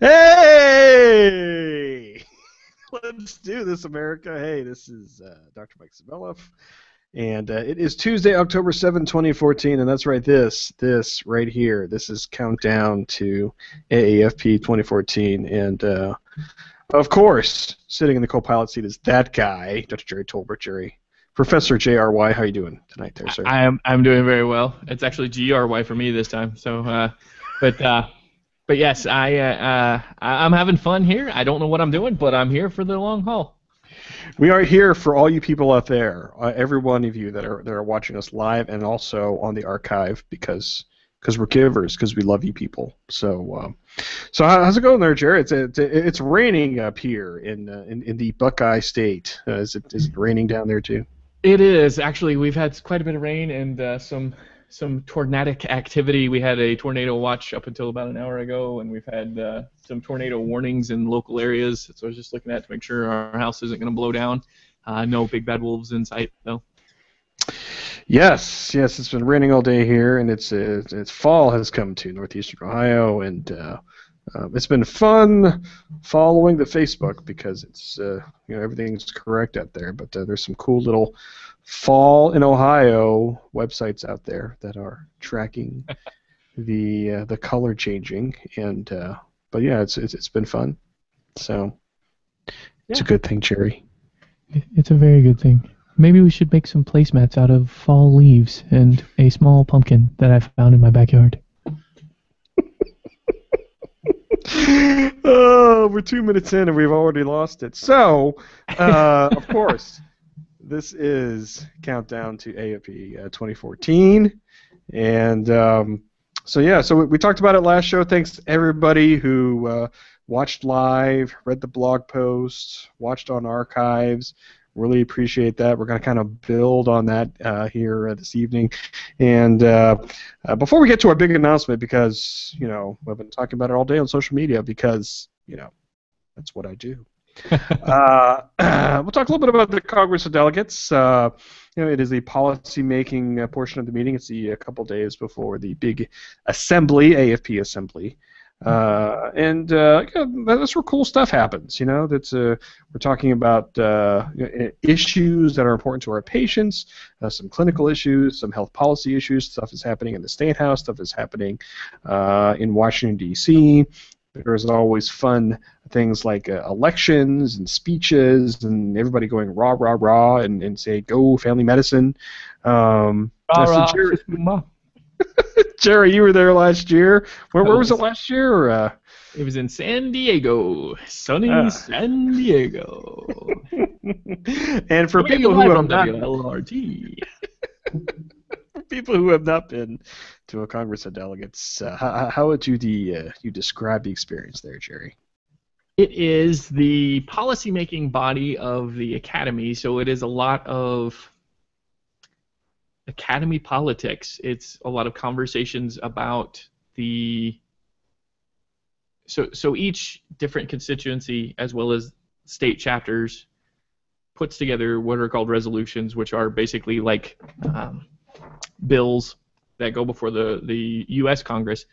Hey! Let's do this, America. Hey, this is Dr. Mike Saveloff, and it is Tuesday, October 7th, 2014, and that's right, this right here. This is Countdown to AAFP 2014, and of course, sitting in the co-pilot seat is that guy, Dr. Jerry Tolbert. Jerry. Professor JRY, how are you doing tonight there, sir? I'm doing very well. It's actually GRY for me this time. So, but yes, I'm having fun here. I don't know what I'm doing, but I'm here for the long haul. We are here for all you people out there, every one of you that are watching us live and also on the archive, because we're givers, because we love you people. So how's it going there, Jared? It's raining up here in the Buckeye State. Is it raining down there too? It is actually. We've had quite a bit of rain and some tornadic activity. We had a tornado watch up until about an hour ago, and we've had some tornado warnings in local areas. So I was just looking at to make sure our house isn't going to blow down. No big bad wolves in sight, though. Yes, it's been raining all day here, and it's fall has come to northeastern Ohio, and it's been fun following the Facebook because it's everything's correct out there, but there's some cool little fall in Ohio websites out there that are tracking the color changing, and but yeah, it's been fun, so it's a good thing, Jerry. It's a very good thing. Maybe we should make some placemats out of fall leaves and a small pumpkin that I found in my backyard. Oh, we're 2 minutes in and we've already lost it. So, of course, this is Countdown to AFP 2014. And so we talked about it last show. Thanks to everybody who watched live, read the blog posts, watched on archives. Really appreciate that. We're going to kind of build on that here this evening. And before we get to our big announcement, because, we've been talking about it all day on social media because, that's what I do. We'll talk a little bit about the Congress of Delegates. It is the policy-making portion of the meeting. It's a couple days before the big assembly, AFP assembly. That's where cool stuff happens. We're talking about issues that are important to our patients, some clinical issues, some health policy issues. Stuff is happening in the State House. Stuff is happening in Washington, D.C. There's always fun things like elections and speeches and everybody going rah, rah, rah and say, go family medicine. Jerry, you were there last year. Where was it last year? It was in San Diego, sunny San Diego. And for people who have not, people who have not been to a Congress of Delegates, how would you describe the experience there, Jerry? It is the policy-making body of the Academy, so it is a lot of Academy politics. It's a lot of conversations about so each different constituency as well as state chapters puts together what are called resolutions, which are basically like bills that go before the U.S. Congress,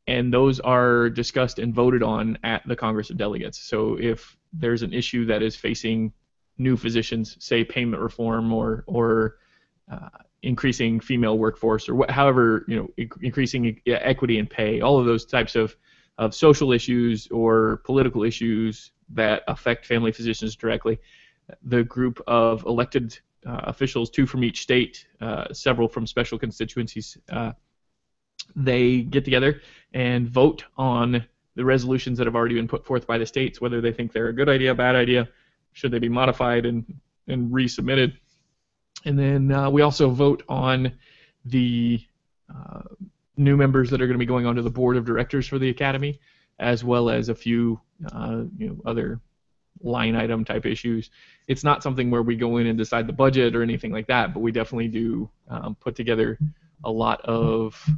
and those are discussed and voted on at the Congress of Delegates. So if there's an issue that is facing new physicians, say payment reform or increasing female workforce, or however, increasing equity in pay, all of those types of social issues or political issues that affect family physicians directly. The group of elected officials, 2 from each state, several from special constituencies, they get together and vote on the resolutions that have already been put forth by the states, whether they think they're a good idea, bad idea, should they be modified and resubmitted. And then we also vote on the new members that are going to be going onto the board of directors for the Academy, as well as a few other line item type issues. It's not something where we go in and decide the budget or anything like that, but we definitely do put together a lot of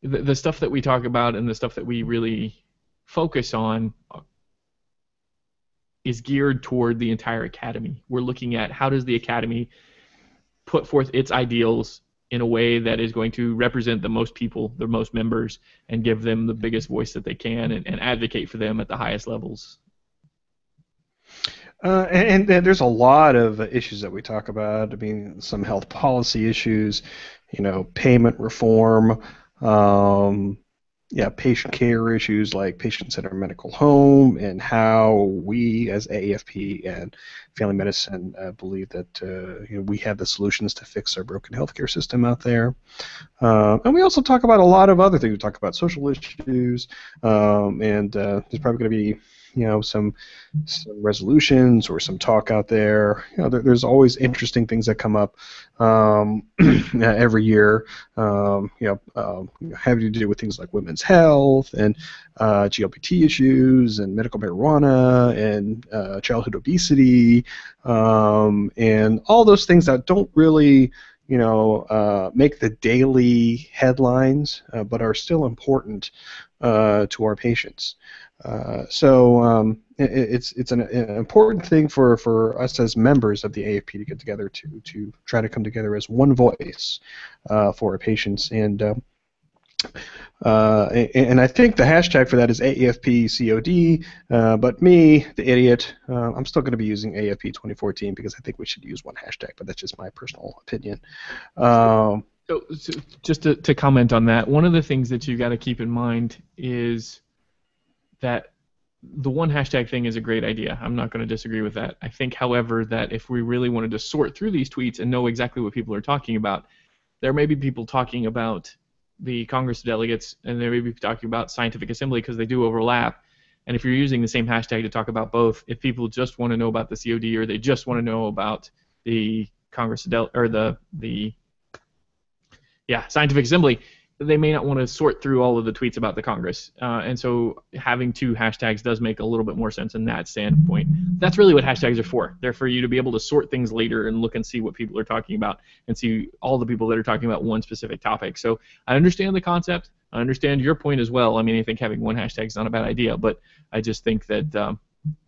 the stuff that we talk about, and the stuff that we really focus on is geared toward the entire Academy. We're looking at how does the Academy put forth its ideals in a way that is going to represent the most people, the most members, and give them the biggest voice that they can, and advocate for them at the highest levels. And there's a lot of issues that we talk about. I mean, some health policy issues, payment reform, patient care issues like patient-centered medical home, and how we as AAFP and Family Medicine believe that we have the solutions to fix our broken healthcare system out there. And we also talk about a lot of other things. We talk about social issues, and there's probably going to be some resolutions or some talk out there. There's always interesting things that come up every year. Having to do with things like women's health and GLBT issues and medical marijuana and childhood obesity, and all those things that don't really make the daily headlines, but are still important to our patients. So it's an important thing for us as members of the AAFP to get together to try to come together as one voice for our patients, and I think the hashtag for that is AAFPCOD, but me, the idiot, I'm still going to be using AAFP 2014 because I think we should use one hashtag, but that's just my personal opinion. So just to comment on that, one of the things that you got to keep in mind is that the one hashtag thing is a great idea. I'm not going to disagree with that. I think, however, that if we really wanted to sort through these tweets and know exactly what people are talking about, there may be people talking about the Congress delegates, and there may be people talking about Scientific Assembly because they do overlap. And if you're using the same hashtag to talk about both, if people just want to know about the COD or they just want to know about the Congress or the Scientific Assembly, they may not want to sort through all of the tweets about the Congress. And so having two hashtags does make a little bit more sense in that standpoint. That's really what hashtags are for. They're for you to be able to sort things later and look and see what people are talking about and see all the people that are talking about one specific topic. So I understand the concept. I understand your point as well. I mean, I think having one hashtag is not a bad idea, but I just think that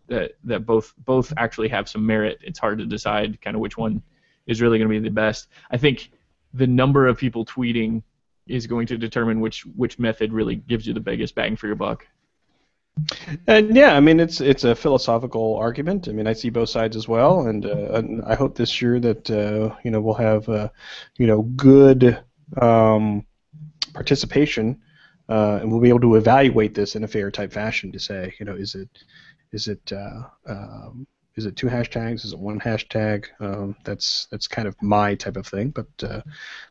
that both actually have some merit. It's hard to decide kind of which one is really going to be the best. I think the number of people tweeting is going to determine which method really gives you the biggest bang for your buck. And yeah, I mean it's a philosophical argument. I mean I see both sides as well, and I hope this year that we'll have good participation, and we'll be able to evaluate this in a fair type fashion to say is it two hashtags? Is it one hashtag? That's kind of my type of thing. But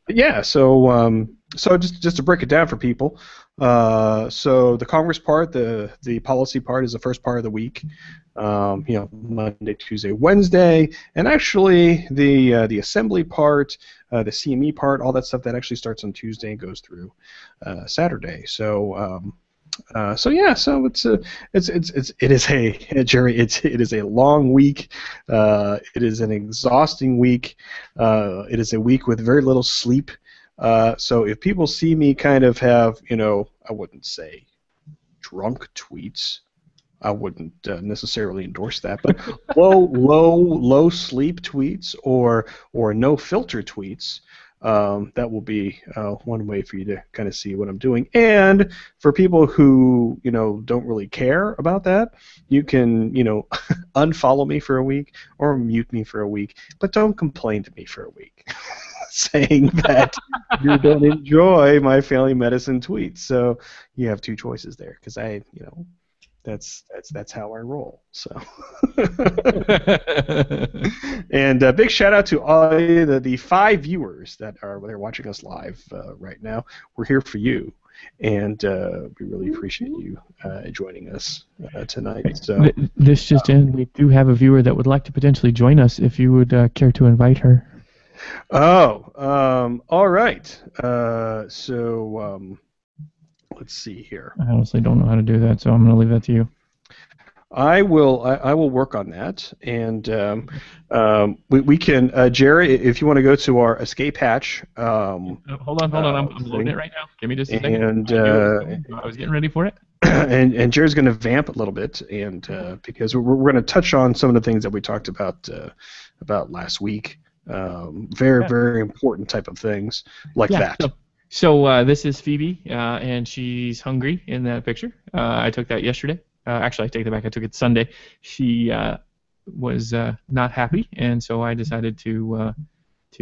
yeah, so just to break it down for people, so the Congress part, the policy part is the first part of the week. Monday, Tuesday, Wednesday, and actually the assembly part, the CME part, all that stuff that actually starts on Tuesday and goes through Saturday. So. So it is a long week. It is an exhausting week. It is a week with very little sleep. So if people see me kind of have, I wouldn't say drunk tweets. I wouldn't necessarily endorse that, but low sleep tweets or no filter tweets. That will be one way for you to kind of see what I'm doing. And for people who don't really care about that, you can unfollow me for a week or mute me for a week, but don't complain to me for a week, saying that you don't enjoy my family medicine tweets. So you have two choices there, because that's how I roll. So, and a big shout out to all the 5 viewers that are watching us live right now. We're here for you, and we really appreciate you joining us tonight. So this just in: we do have a viewer that would like to potentially join us. If you would care to invite her. Oh, all right. Let's see here. I honestly don't know how to do that, so I'm going to leave that to you. I will work on that, and we can, Jerry, if you want to go to our escape hatch. Hold on, I'm loading it right now. Give me just a second. And I was getting ready for it. and Jerry's going to vamp a little bit, and because we're going to touch on some of the things that we talked about last week. very, very important type of things like Yeah. that. So this is Phoebe, and she's hungry in that picture. I took that yesterday. Actually, I take that back. I took it Sunday. She was not happy, and so I decided to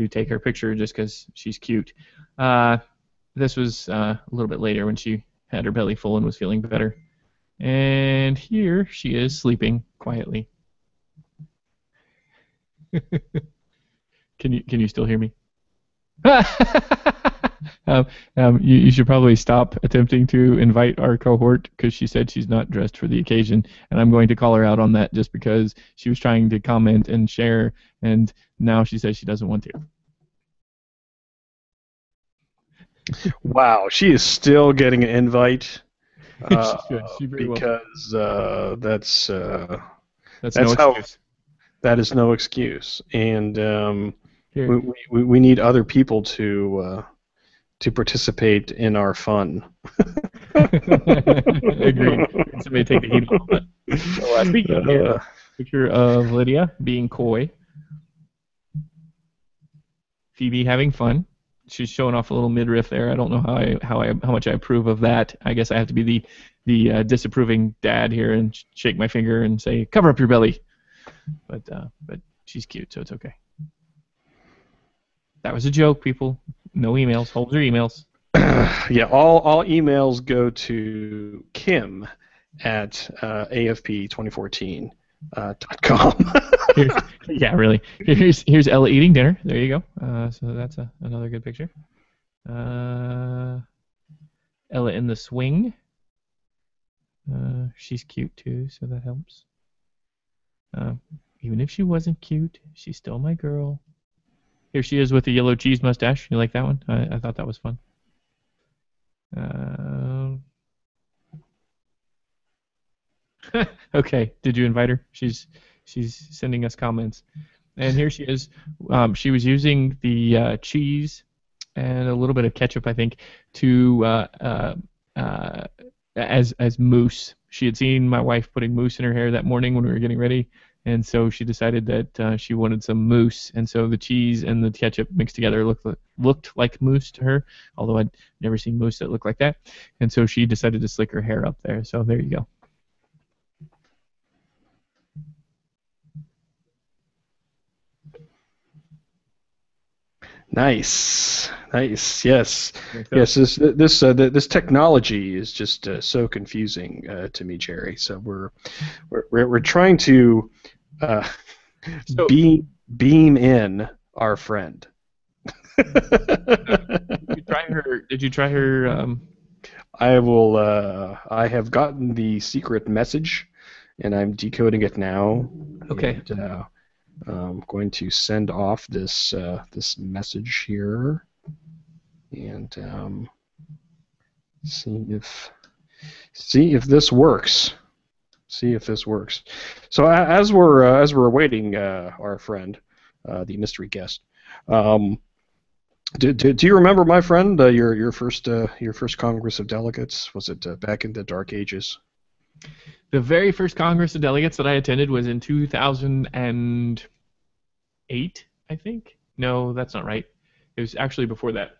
take her picture just because she's cute. This was a little bit later when she had her belly full and was feeling better. And here she is sleeping quietly. Can you still hear me? You should probably stop attempting to invite our cohort because she said she's not dressed for the occasion, and I'm going to call her out on that just because she was trying to comment and share, and now she says she doesn't want to. Wow, she is still getting an invite. She very well. Because that's no excuse. that is no excuse, and Here. we need other people to participate in our fun. Agreed. Somebody take the heat off that. So, speaking of here, picture of Lydia being coy. Phoebe having fun. She's showing off a little midriff there. I don't know how much I approve of that. I guess I have to be the disapproving dad here and shake my finger and say, cover up your belly. But she's cute, so it's okay. That was a joke, people. No emails. Hold your emails. Yeah, all emails go to Kim at afp2014.com. Yeah, really. Here's Ella eating dinner. There you go. So that's another good picture. Ella in the swing. She's cute too, so that helps. Even if she wasn't cute, she's still my girl. Here she is with the yellow cheese mustache. You like that one? I thought that was fun. Okay, did you invite her? She's sending us comments. And here she is. She was using the cheese and a little bit of ketchup, I think, to as mousse. She had seen my wife putting mousse in her hair that morning when we were getting ready, and so she decided that she wanted some mousse. And so the cheese and the ketchup mixed together looked like mousse to her, although I'd never seen mousse that looked like that. And so she decided to slick her hair up there. So there you go. Nice. Yes. Yes. This technology is just so confusing to me, Jerry. So we're trying to beam in our friend. Did you try her? I will. I have gotten the secret message, and I'm decoding it now. Okay. And, I'm going to send off this message here, and see if this works. See if this works. So as we're awaiting our friend, the mystery guest, do you remember, my friend, your first Congress of Delegates? Was it back in the Dark Ages? The very first Congress of Delegates that I attended was in 2008, I think. No, that's not right. It was actually before that,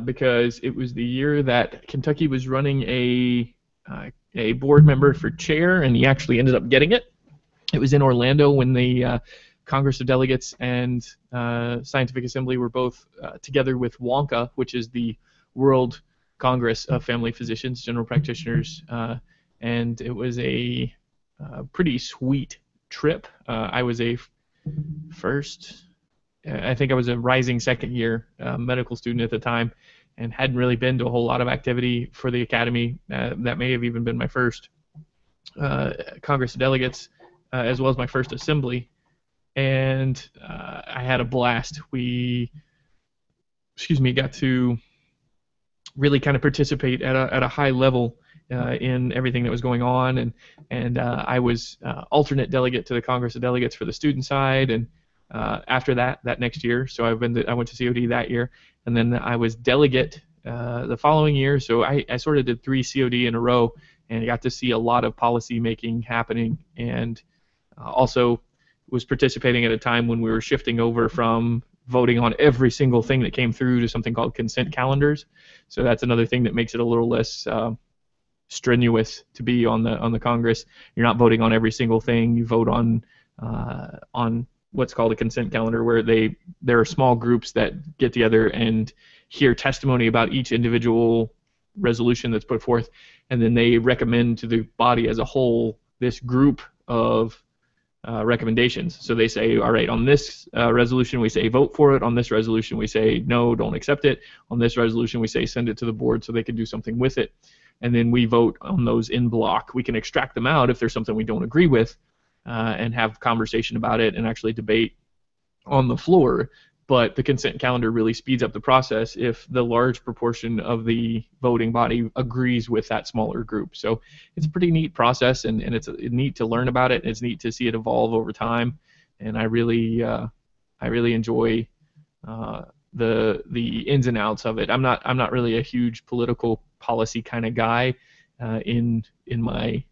because it was the year that Kentucky was running a board member for chair, and he actually ended up getting it. It was in Orlando when the Congress of Delegates and Scientific Assembly were both together with WONCA, which is the World Congress of Family Physicians, General Practitioners, and it was a pretty sweet trip. I was I think I was a rising second-year medical student at the time, and hadn't really been to a whole lot of activity for the academy. That may have even been my first Congress of Delegates, as well as my first assembly, and I had a blast. We got to really kind of participate at a high level in everything that was going on, and I was alternate delegate to the Congress of Delegates for the student side, and after that next year, so I went to COD that year, and then I was delegate the following year, so I sort of did 3 COD in a row, and I got to see a lot of policy making happening, and also was participating at a time when we were shifting over from voting on every single thing that came through to something called consent calendars. So that's another thing that makes it a little less strenuous to be on the Congress. You're not voting on every single thing. You vote on what's called a consent calendar, where there are small groups that get together and hear testimony about each individual resolution that's put forth, and then they recommend to the body as a whole this group of recommendations. So they say, all right, on this resolution we say vote for it. On this resolution we say no, don't accept it. On this resolution we say send it to the board so they can do something with it. And then we vote on those in block. We can extract them out if there's something we don't agree with, and have conversation about it and actually debate on the floor. But the consent calendar really speeds up the process if the large proportion of the voting body agrees with that smaller group. So it's a pretty neat process, and it's neat to learn about it, and it's neat to see it evolve over time. And I really enjoy the ins and outs of it. I'm not really a huge political policy kind of guy in my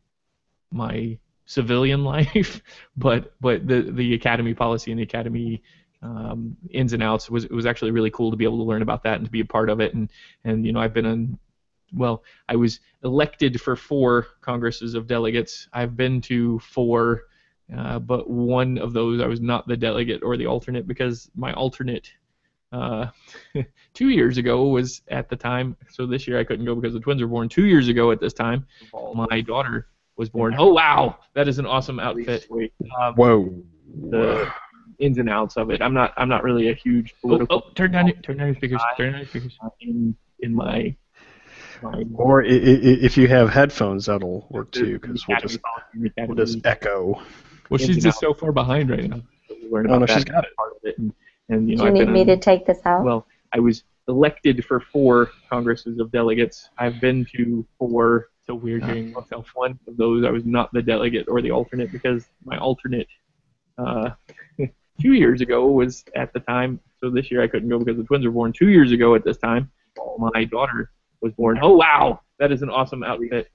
civilian life, but the academy policy and the academy ins and outs it was actually really cool to be able to learn about that and to be a part of it. And I've been I was elected for 4 Congresses of Delegates. I've been to 4, but one of those I was not the delegate or the alternate, because my alternate 2 years ago was at the time. So this year I couldn't go because the twins were born 2 years ago at this time. My daughter was born. Oh wow, that is an awesome outfit. Whoa. The ins and outs of it. I'm not really a huge political. Turn down your speakers. Turn down your speakers. In my. Or if you have headphones, that'll work too, because we'll just echo. Well, she's just so far behind right now. Oh no, she's got it. Part of it. And do you need me to take this out? Well, I was elected for 4 Congresses of Delegates. I've been to 4. So weird hearing myself. One of those I was not the delegate or the alternate, because my alternate 2 years ago was at the time. So this year I couldn't go because the twins were born 2 years ago at this time. My daughter was born. Oh wow, that is an awesome outfit.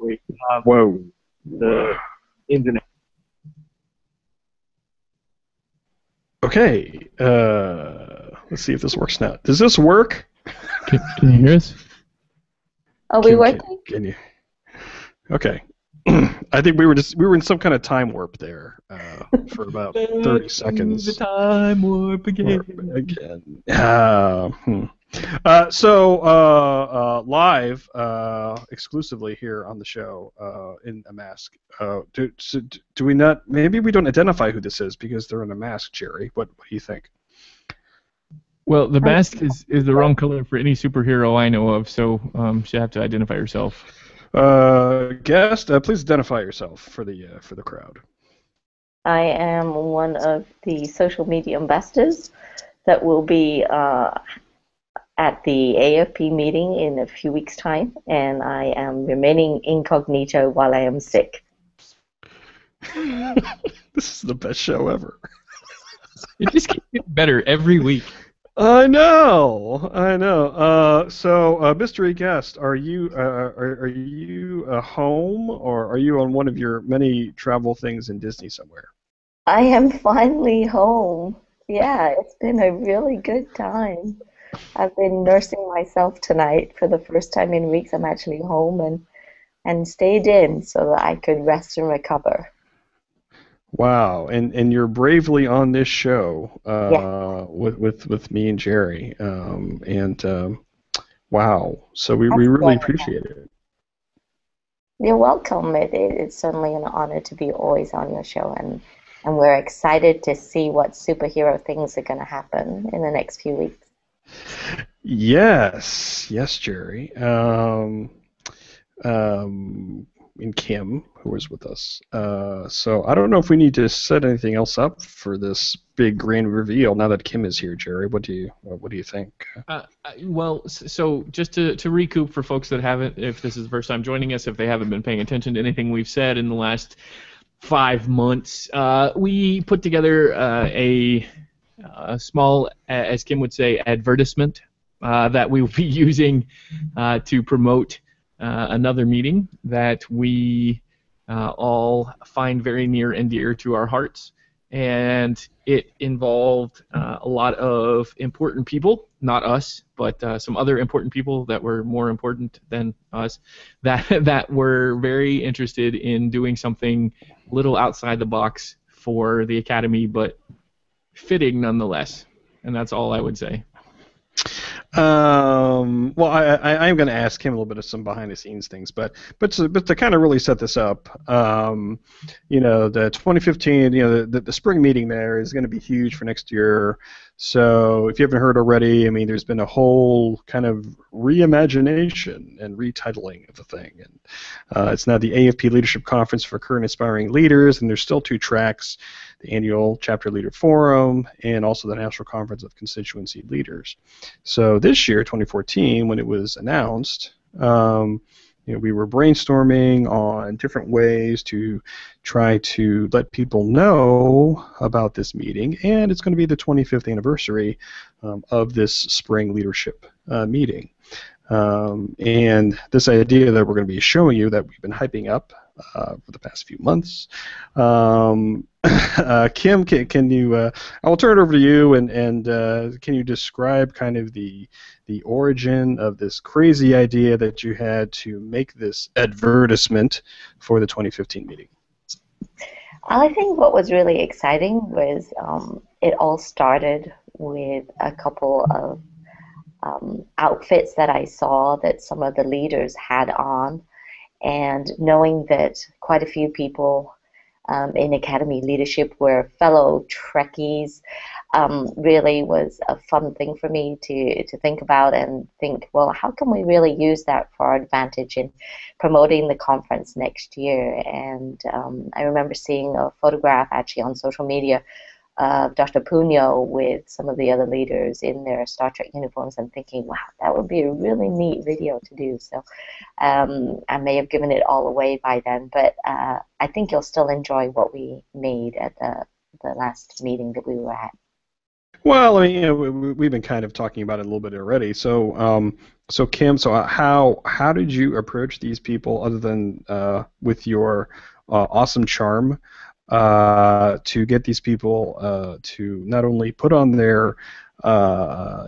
Whoa. The ins and outs. Okay. Let's see if this works now. Does this work? Can you hear us? Are we working? Can you? Okay. I think we were in some kind of time warp there for about 30 seconds. The time warp again. So live, exclusively here on the show, in a mask. Do we not? Maybe we don't identify who this is because they're in a mask, Jerry. What do you think? Well, the mask is the wrong color for any superhero I know of, so she'll have to identify herself. Guest, please identify yourself for the crowd. I am one of the social media ambassadors that will be at the AFP meeting in a few weeks' time, and I am remaining incognito while I am sick. This is the best show ever. It just keeps getting better every week. I know. So, mystery guest, are you home, or are you on one of your many travel things in Disney somewhere? I am finally home. Yeah, it's been a really good time. I've been nursing myself tonight for the first time in weeks. I'm actually home and stayed in so that I could rest and recover. Wow, and you're bravely on this show Yeah. with me and Jerry, wow. So we really appreciate it. You're welcome. It's certainly an honor to be always on your show, and we're excited to see what superhero things are going to happen in the next few weeks. Yes, Jerry. And Kim, who was with us. So I don't know if we need to set anything else up for this big grand reveal now that Kim is here, Jerry. What do you think? Well, so just to recoup for folks that haven't, if this is the first time joining us, if they haven't been paying attention to anything we've said in the last 5 months, we put together a small, as Kim would say, advertisement that we will be using to promote another meeting that we all find very near and dear to our hearts. and it involved a lot of important people, not us, but some other important people that were more important than us, that were very interested in doing something a little outside the box for the Academy, but fitting nonetheless. And that's all I would say. Well, I'm going to ask him a little bit of some behind-the-scenes things, but to kind of really set this up, the 2015, the spring meeting there is going to be huge for next year. So if you haven't heard already, I mean, there's been a whole kind of reimagination and retitling of the thing, and it's now the AFP Leadership Conference for Current Aspiring Leaders, and there's still 2 tracks: the annual Chapter Leader Forum and also the National Conference of Constituency Leaders. So this year, 2014, when it was announced, we were brainstorming on different ways to try to let people know about this meeting, and it's going to be the 25th anniversary of this spring leadership meeting. And this idea that we're going to be showing you that we've been hyping up for the past few months. Kim, can you? I will turn it over to you, and can you describe kind of the origin of this crazy idea that you had to make this advertisement for the 2015 meeting? I think what was really exciting was it all started with a couple of outfits that I saw that some of the leaders had on, and knowing that quite a few people in Academy leadership were fellow Trekkies really was a fun thing for me to think about and think, well, how can we really use that for our advantage in promoting the conference next year? And I remember seeing a photograph actually on social media of Dr. Puno with some of the other leaders in their Star Trek uniforms and thinking, wow, that would be a really neat video to do. So I may have given it all away by then, but I think you'll still enjoy what we made at the last meeting that we were at. Well, I mean, we've been kind of talking about it a little bit already. So, Kim, how did you approach these people other than with your awesome charm? To get these people to not only put on their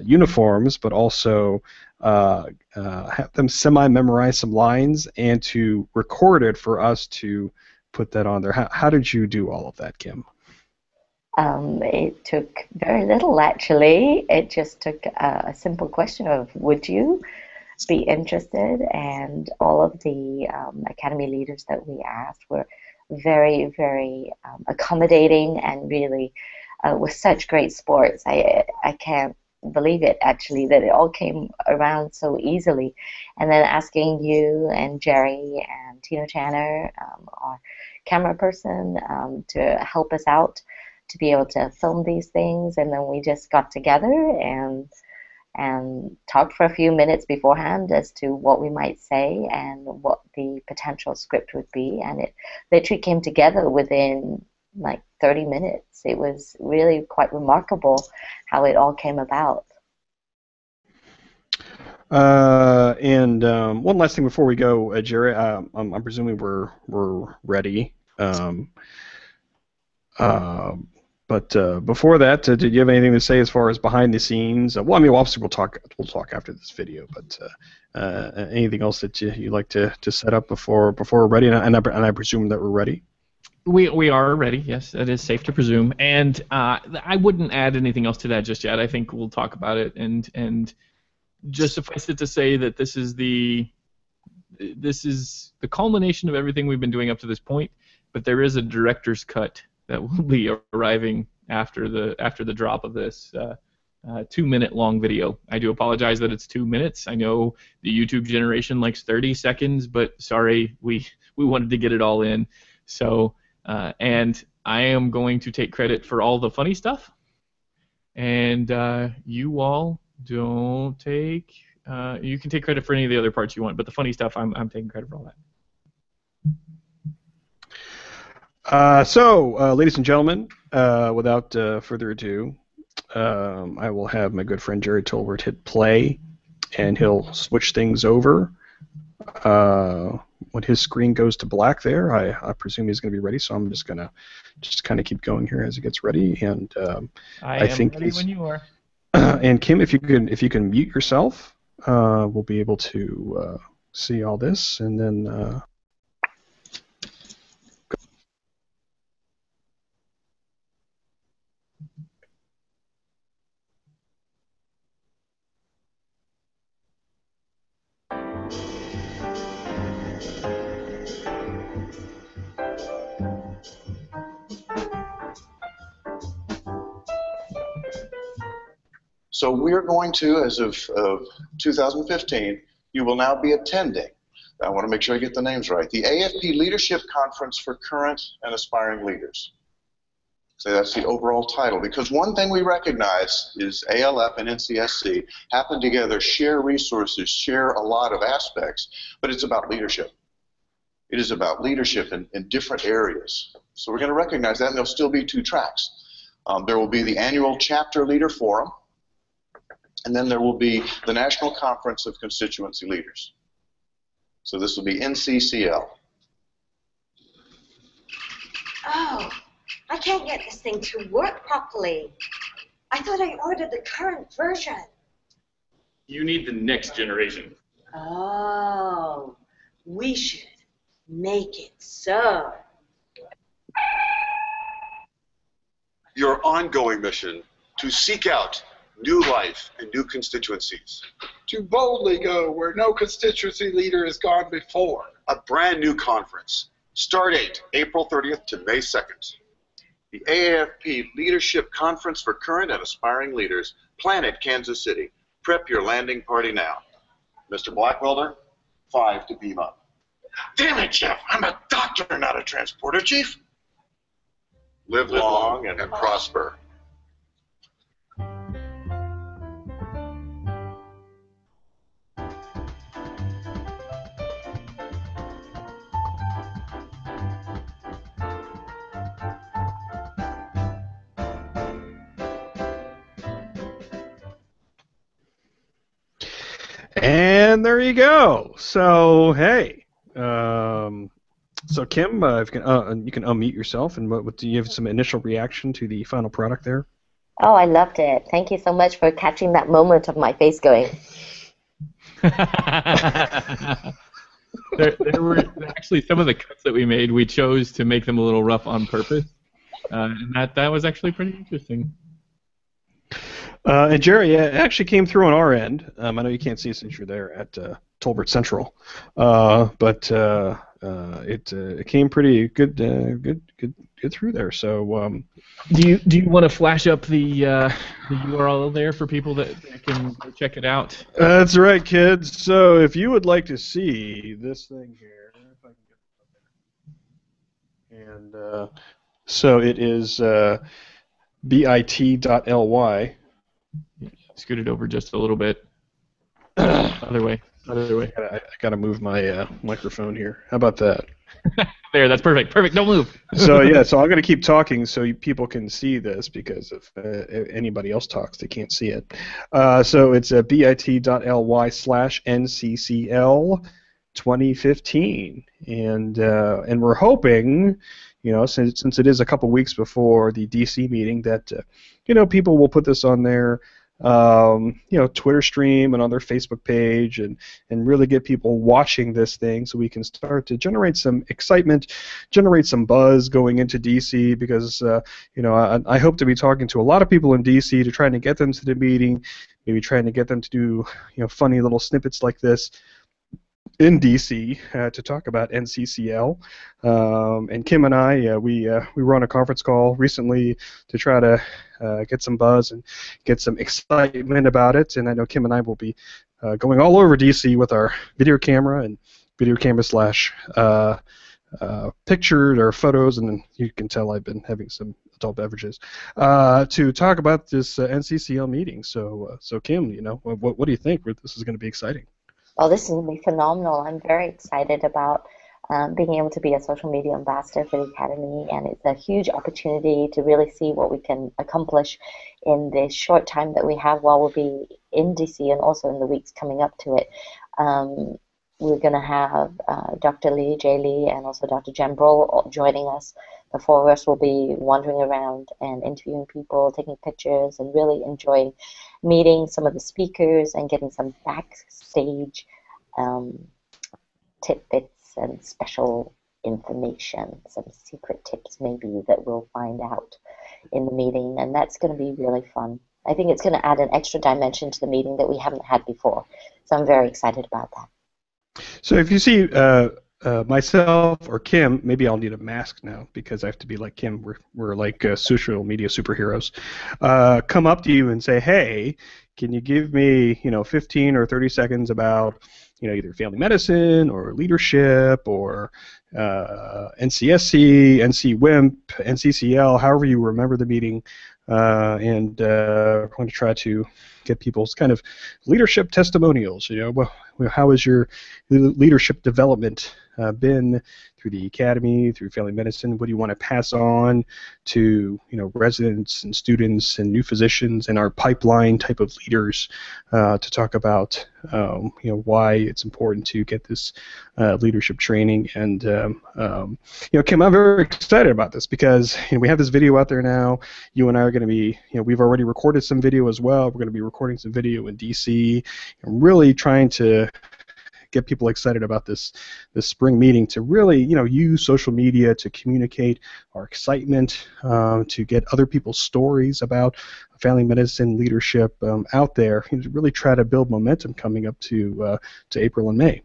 uniforms, but also have them semi-memorize some lines and to record it for us to put that on there. How did you do all of that, Kim? It took very little, actually. It just took a simple question of, would you be interested? And all of the Academy leaders that we asked were very, very accommodating and really with such great sports. I can't believe it, actually, that it all came around so easily. And then asking you and Jerry and Tino Channer, our camera person, to help us out to be able to film these things. And then we just got together and talked for a few minutes beforehand as to what we might say and what the potential script would be, and it literally came together within like 30 minutes. It was really quite remarkable how it all came about. And one last thing before we go, Jerry, I'm presuming we're ready. But before that, did you have anything to say as far as behind the scenes? Well, I mean, obviously we'll talk after this video. But anything else that you'd like to set up before we're ready? And I presume that we're ready. We are ready. Yes, that is safe to presume. And I wouldn't add anything else to that just yet. I think we'll talk about it and just suffice it to say that this is the culmination of everything we've been doing up to this point. But there is a director's cut that will be arriving after the drop of this 2-minute long video. I do apologize that it's 2 minutes. I know the YouTube generation likes 30 seconds, but sorry, we wanted to get it all in. So, and I am going to take credit for all the funny stuff, and you all don't take. You can take credit for any of the other parts you want, but the funny stuff, I'm taking credit for all that. Ladies and gentlemen, without further ado, I will have my good friend Jerry Tolbert hit play, and he'll switch things over when his screen goes to black there, I presume he's going to be ready. So I'm just going to kind of keep going here as he gets ready. And I am think ready when you are. and Kim, if you can mute yourself, we'll be able to see all this, and then. So we're going to, as of 2015, you will now be attending, I want to make sure I get the names right, the AFP Leadership Conference for Current and Aspiring Leaders. So that's the overall title, because one thing we recognize is ALF and NCSC happen together, share resources, share a lot of aspects, but it's about leadership. It is about leadership in different areas. So we're going to recognize that, and there'll still be 2 tracks. There will be the annual Chapter Leader Forum, and then there will be the National Conference of Constituency Leaders. So this will be NCCL. Oh, I can't get this thing to work properly. I thought I ordered the current version. You need the next generation. Oh, we should make it so. Your ongoing mission to seek out new life and new constituencies. To boldly go where no constituency leader has gone before. A brand new conference. Start date, April 30th to May 2nd. The AAFP Leadership Conference for Current and Aspiring Leaders, Planet Kansas City. Prep your landing party now. Mr. Blackwelder, 5 to beam up. Damn it, Jeff. I'm a doctor, not a transporter chief. Live long and prosper. And there you go. So hey, so Kim, if you can unmute yourself, and what do you have some initial reaction to the final product there? Oh, I loved it. Thank you so much for catching that moment of my face going. there were actually some of the cuts that we made. We chose to make them a little rough on purpose, and that was actually pretty interesting. And Jerry, it actually came through on our end. I know you can't see it since you're there at Tolbert Central, but it came pretty good through there. So, do you want to flash up the URL there for people that can check it out? That's right, kids. So, if you would like to see this thing here, if I can get it up there, and so it is bit.ly. Scoot it over just a little bit. Other way. I gotta move my microphone here. How about that? There, that's perfect. Perfect. Don't move. So yeah, so I'm gonna keep talking so people can see this, because if anybody else talks, they can't see it. So it's bit.ly/NCCL 2015, and we're hoping, since it is a couple weeks before the DC meeting, that people will put this on their Twitter stream and on their Facebook page, and really get people watching this thing, so we can start to generate some excitement, generate some buzz going into DC, because I hope to be talking to a lot of people in DC to try to get them to the meeting, maybe trying to get them to do funny little snippets like this in DC to talk about NCCL. And Kim and I, we were on a conference call recently to try to get some buzz and get some excitement about it. And I know Kim and I will be going all over DC with our video camera and video camera / pictures or photos, and then you can tell I've been having some adult beverages to talk about this NCCL meeting. So Kim, what do you think? This is going to be exciting. Well, this is going to be phenomenal. I'm very excited about being able to be a social media ambassador for the Academy, and it's a huge opportunity to really see what we can accomplish in the short time that we have while we'll be in DC, and also in the weeks coming up to it. we're going to have Dr. Lee, Jay Lee, and also Dr. Jen Broll joining us. The four of us will be wandering around and interviewing people, taking pictures, and really enjoying meeting some of the speakers and getting some backstage tidbits and special information, some secret tips maybe that we'll find out in the meeting, and that's going to be really fun. I think it's going to add an extra dimension to the meeting that we haven't had before, so I'm very excited about that. So if you see myself or Kim, maybe I'll need a mask now because I have to be like Kim. We're like social media superheroes. Come up to you and say, "Hey, can you give me 15 or 30 seconds about either family medicine or leadership or NCSC, NCWIMP, NCCL, however you remember the meeting." And we're going to try to get people's kind of leadership testimonials. How has your leadership development been through the academy, through family medicine? What do you want to pass on to residents and students and new physicians and our pipeline type of leaders to talk about why it's important to get this leadership training? And Kim, I'm very excited about this because we have this video out there now. You and I are going to be, we've already recorded some video as well. We're going to be recording some video in DC and really trying to get people excited about this spring meeting to really use social media to communicate our excitement, to get other people's stories about family medicine leadership out there, and to really try to build momentum coming up to April and May.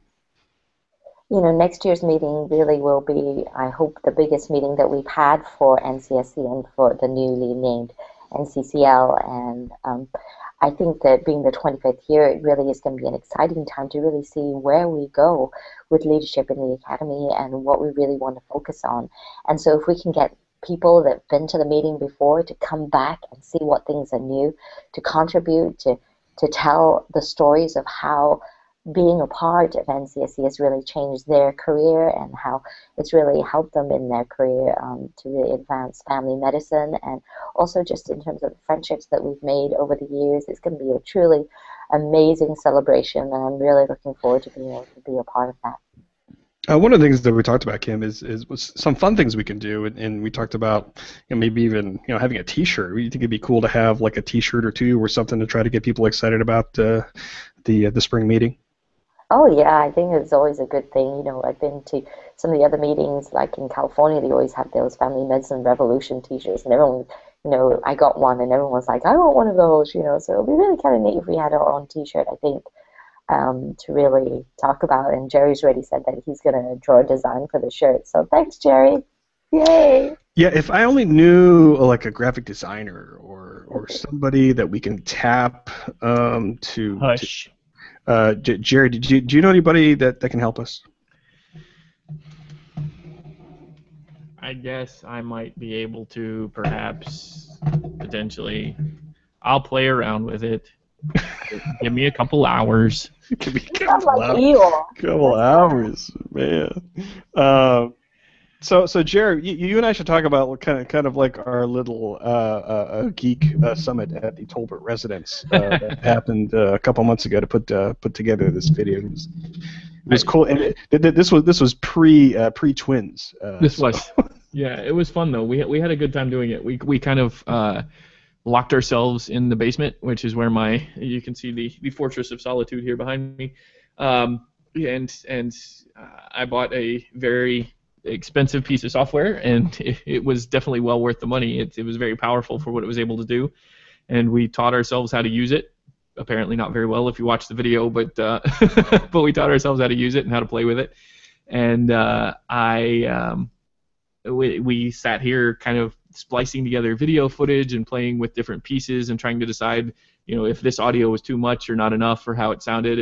Next year's meeting really will be, I hope, the biggest meeting that we've had for NCSC and for the newly named NCCL, and I think that being the 25th year, it really is going to be an exciting time to really see where we go with leadership in the academy and what we really want to focus on. And so if we can get people that have been to the meeting before to come back and see what things are new, to contribute, to tell the stories of how being a part of NCSC has really changed their career and how it's really helped them in their career to really advance family medicine, and also just in terms of the friendships that we've made over the years. It's going to be a truly amazing celebration, and I'm really looking forward to being able to be a part of that. One of the things that we talked about, Kim, is some fun things we can do, and we talked about maybe even having a T-shirt. We think it'd be cool to have like a T-shirt or two or something to try to get people excited about the spring meeting. Oh yeah, I think it's always a good thing. I've been to some of the other meetings, like in California, they always have those Family Medicine Revolution T-shirts, and everyone, I got one, and everyone was like, I want one of those, so it'll be really kind of neat if we had our own T-shirt, I think, to really talk about. And Jerry's already said that he's going to draw a design for the shirt, so thanks, Jerry. Yay! Yeah, if I only knew like a graphic designer or somebody that we can tap to. Hush. Jerry, do you know anybody that can help us? I guess I might be able to, perhaps, potentially. I'll play around with it. Give me a couple hours. Give me a couple hours, man. So Jerry, you and I should talk about kind of like our little geek summit at the Tolbert residence that happened a couple months ago to put together this video. It was cool, and this was pre twins. Yeah, it was fun though. We had a good time doing it. We kind of locked ourselves in the basement, which is where you can see the Fortress of Solitude here behind me, and I bought a very expensive piece of software, and it was definitely well worth the money. It was very powerful for what it was able to do, and we taught ourselves how to use it. Apparently not very well if you watch the video, but but we taught ourselves how to use it and how to play with it. And we sat here kind of splicing together video footage and playing with different pieces and trying to decide, if this audio was too much or not enough for how it sounded,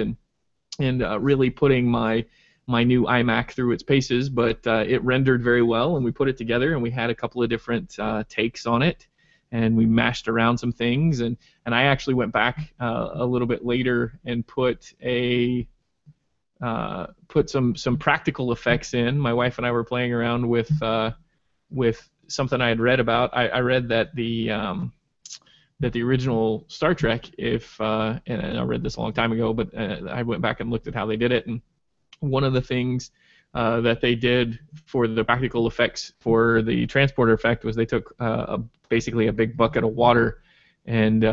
and really putting my new iMac through its paces, but it rendered very well, and we put it together, and we had a couple of different takes on it, and we mashed around some things, and I actually went back a little bit later and put some practical effects in. My wife and I were playing around with something I had read about. I read that the original Star Trek, and I read this a long time ago, but I went back and looked at how they did it, and one of the things that they did for the practical effects for the transporter effect was they took basically a big bucket of water and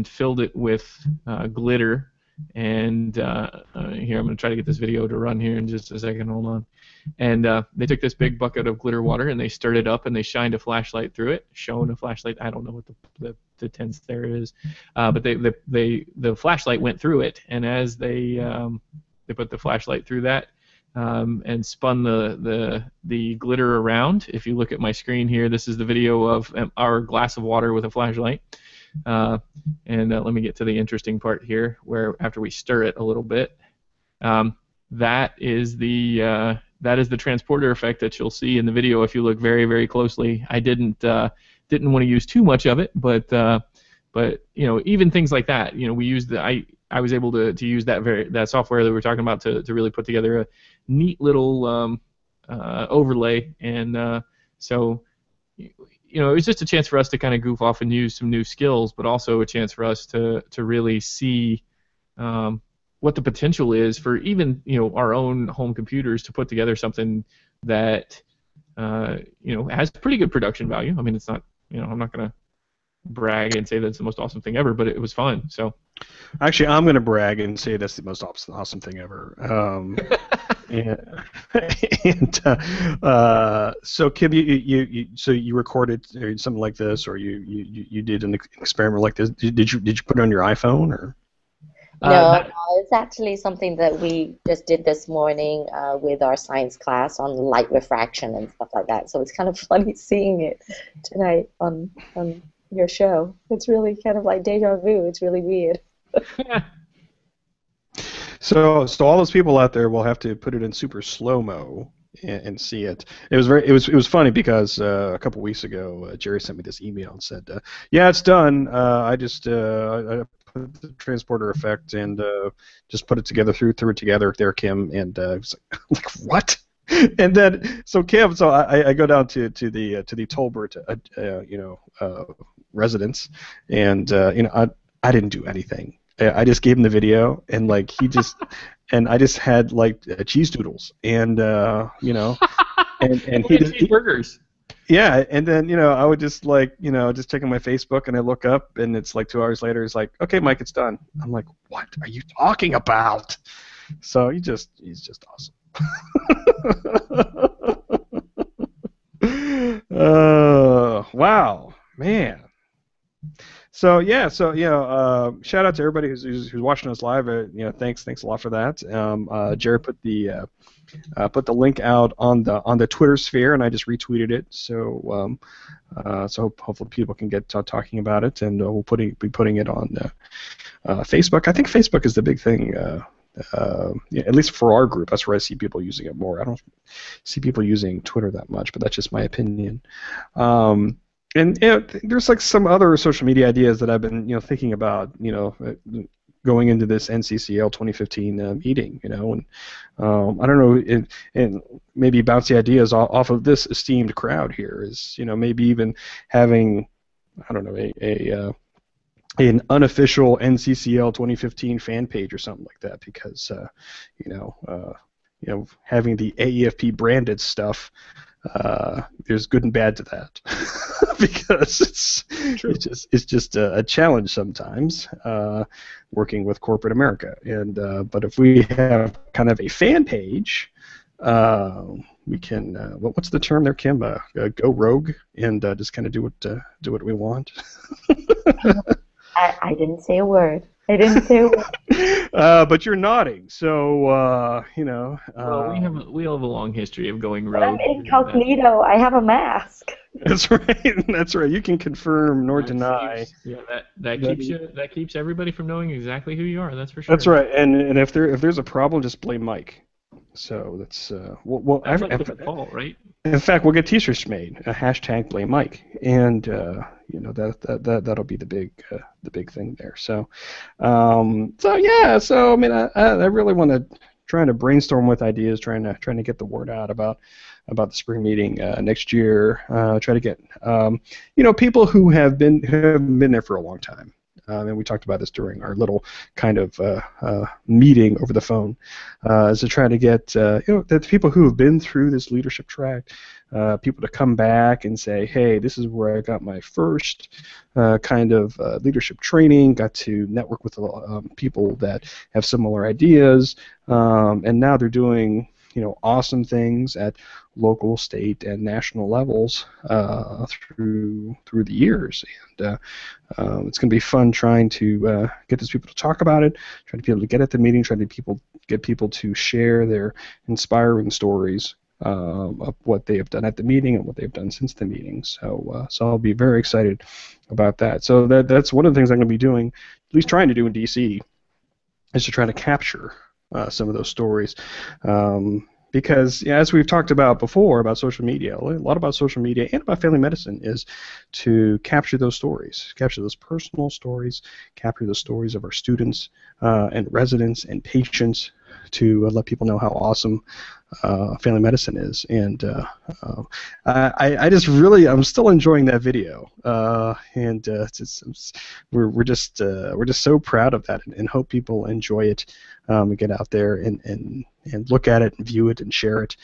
filled it with glitter. And here, I'm going to try to get this video to run here in just a second. Hold on. And they took this big bucket of glitter water and they stirred it up and they shined a flashlight through it, shone a flashlight. I don't know what the tense there is, but the flashlight went through it, and as they put the flashlight through that and spun the glitter around. If you look at my screen here, this is the video of our glass of water with a flashlight. And let me get to the interesting part here, where after we stir it a little bit, that is the transporter effect that you'll see in the video if you look very, very closely. I didn't want to use too much of it, but you know, even things like that, you know, we used I was able to use that software that we were talking about to really put together a neat little overlay, and so you know, it was just a chance for us to kind of goof off and use some new skills, but also a chance for us to really see what the potential is for even, you know, our own home computers to put together something that you know, has pretty good production value. I mean, it's not, you know, I'm not going to brag and say that's the most awesome thing ever, but it was fun. So actually, I'm going to brag and say that's the most awesome thing ever. So Kim, you recorded something like this, or you did an experiment like this. Did you put it on your iPhone, or? No, it's actually something that we just did this morning with our science class on light refraction and stuff like that. So it's kind of funny seeing it tonight on your show. It's really kind of like deja vu. It's really weird. So all those people out there will have to put it in super slow-mo and see it. It was funny because a couple weeks ago Jerry sent me this email and said, "Yeah, it's done. I just I put the transporter effect and just put it together, threw it together there, Kim." And I was like, "What?" And then so Kim, so I go down to the Tolbert residence, and you know, I didn't do anything. I just gave him the video, and like he just, and I just had like cheese doodles, and you know, and he just cheeseburgers. Yeah, and then, you know, I would just like, you know, just checking my Facebook, and I look up, and it's like 2 hours later. He's like, "Okay, Mike, it's done." I'm like, "What are you talking about?" So he's just awesome. Wow, man. So yeah, shout out to everybody who's watching us live. You know, thanks a lot for that. Jared put the link out on the Twitter sphere, and I just retweeted it. So hopefully people can get talking about it, and we'll be putting it on Facebook. I think Facebook is the big thing. Yeah, at least for our group, that's where I see people using it more. I don't see people using Twitter that much, but that's just my opinion. And you know, there's like some other social media ideas that I've been, you know, thinking about, you know, going into this NCCL 2015 meeting, you know, and I don't know, and maybe bounce the ideas off of this esteemed crowd here is, you know, maybe even having, I don't know, an unofficial NCCL 2015 fan page or something like that, because you know, having the AEFP branded stuff, there's good and bad to that. Because it's just a challenge sometimes working with corporate America, and but if we have kind of a fan page, we can what's the term there, Kim? Go rogue and just kind of do what we want. I didn't say a word. I didn't say a word. But you're nodding, so you know. Well, we have a long history of going rogue. I'm incognito. I have a mask. That's right. That's right. You can confirm nor deny. That keeps everybody from knowing exactly who you are. That's for sure. That's right. And if there's a problem, just blame Mike. So that's right? In fact, we'll get T-shirts made. Hashtag blame Mike, and you know, that'll be the big thing there. So yeah. So I mean, I really want to trying to brainstorm with ideas, trying to get the word out about the spring meeting next year. Try to get you know, people who have been there for a long time. and we talked about this during our little kind of meeting over the phone, is to try to get the people who have been through this leadership track, people to come back and say, hey, this is where I got my first kind of leadership training, got to network with people that have similar ideas, and now they're doing awesome things at local, state, and national levels through the years. And it's going to be fun trying to get those people to talk about it, trying to be able to get at the meeting, trying to get people to share their inspiring stories of what they have done at the meeting and what they've done since the meeting. So I'll be very excited about that. So that's one of the things I'm going to be doing, at least trying to do in DC, is to try to capture some of those stories. Because as we've talked about before about social media, a lot about social media and about family medicine is to capture those stories, capture those personal stories, capture the stories of our students and residents and patients, to let people know how awesome family medicine is. And I just really, I'm still enjoying that video, and we're just so proud of that, and hope people enjoy it, and get out there and look at it and view it and share it.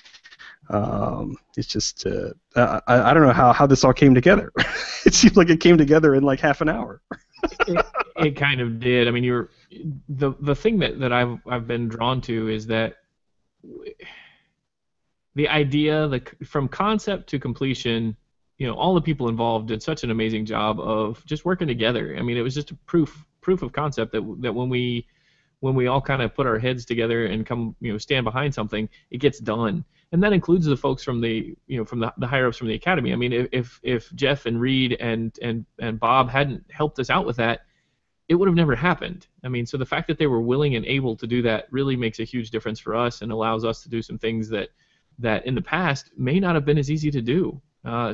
It's just I don't know how this all came together. It seems like it came together in like half an hour. It kind of did. I mean, the thing that I've been drawn to is that the idea, from concept to completion, all the people involved did such an amazing job of just working together. I mean, it was just a proof of concept that when we all kind of put our heads together and come, stand behind something, it gets done. And that includes the folks from the higher ups from the academy. I mean, if Jeff and Reed and Bob hadn't helped us out with that, it would have never happened. I mean, so the fact that they were willing and able to do that really makes a huge difference for us, and allows us to do some things that in the past may not have been as easy to do.